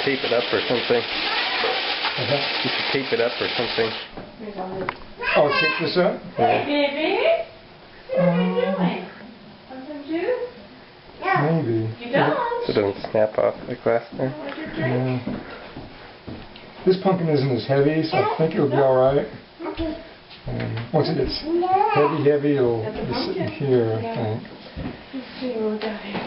Tape it up or something. You should tape it up or something. Oh, tape this up? Yeah. Baby? What are you doing? Want some juice? Maybe. You don't? So it doesn't snap off like last time. What's your drink? Yeah. This pumpkin isn't as heavy, so I think it'll be alright. Once it gets heavy, it'll be sitting here, I think. Let's see what we got here.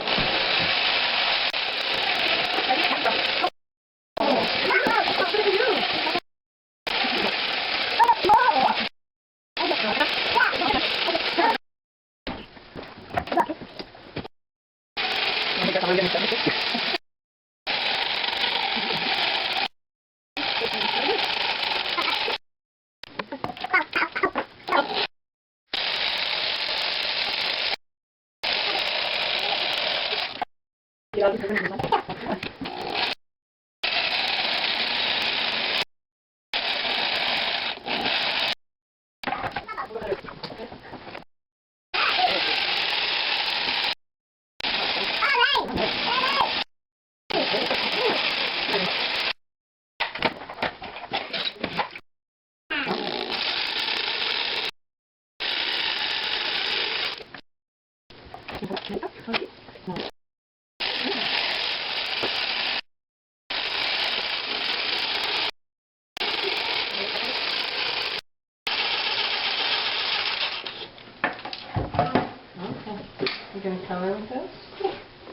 You gonna color with this?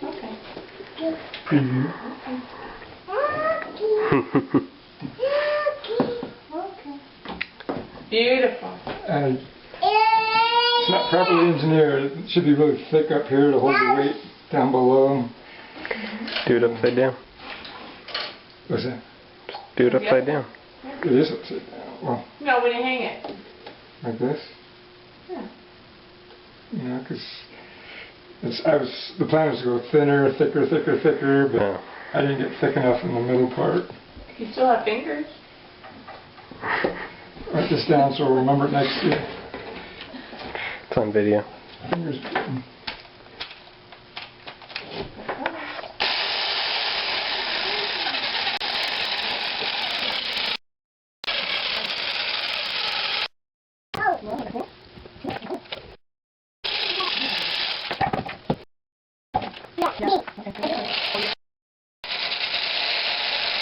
Okay. Preview. Okay. Beautiful. It's not properly engineered. It should be really thick up here to hold the weight down below. Do it upside down. What's that? Do it upside down. It is upside down. Well, No, when you hang it. like this. Yeah. You know, because the plan was to go thinner, thicker, but Yeah. I didn't get thick enough in the middle part. You still have fingers. Write this down so I'll remember it next year. It's on video. Fingers.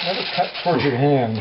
Never cut towards your hand.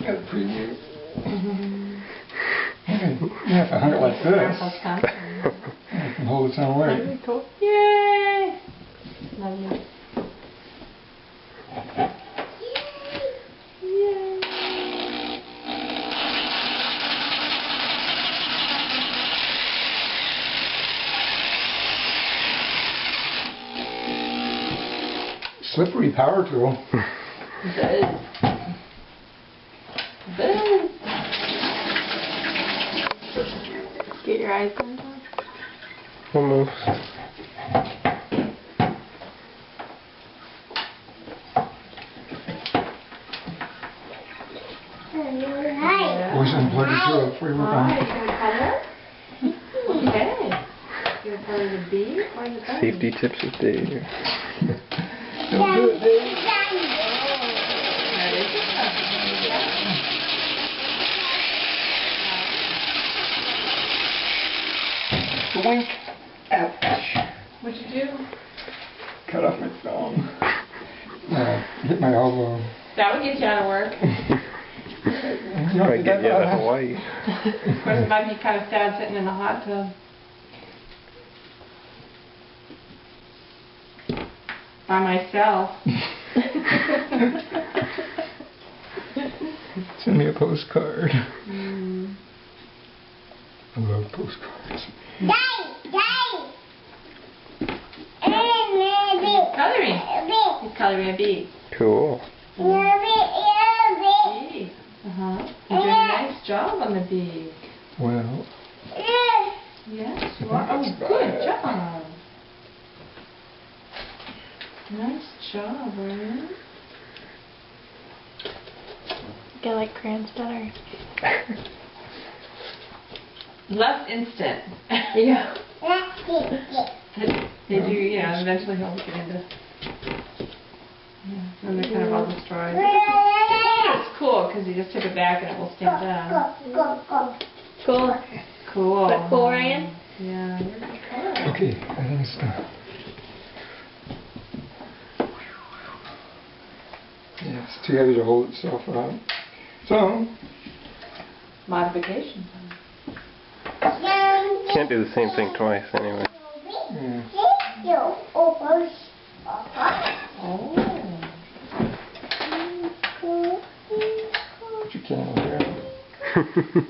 Got a preview. Yeah, if I hung it like this, it can hold its own weight. Cool. Yay! Love you. Slippery power tool. Buzz. Buzz. Get your eyes on. Almost. Always unplug the tool before you work on Alright, it. you gonna color? Okay. You gonna color the B or the button? Safety tips with Dave. Don't do it, Dave. Wink. Ouch. What'd you do? Cut off my thumb. Hit my elbow. That would get you out of work. Probably get you out of Hawaii. Of course, it might be kind of sad sitting in the hot tub. By myself. Send me a postcard. Mm. I love postcards. Coloring. He's coloring a bee. Cool. Bee. Uh-huh. You're doing a nice job on the bee. Well, Yes, you are. Oh, good job. Nice job, Ryan. I like crayons better. Less instant. Yeah. They do, yeah, eventually he'll get into. Yeah, and they're kind of all destroyed. It's cool because you just tip it back and it will stand up. Cool. Cool. But cool, Ryan? Yeah, you're good. okay, I think it's done. Yeah, it's too heavy to hold itself up. So, Modification. Can't do the same thing twice anyway. yeah. Oh. Put your camera here.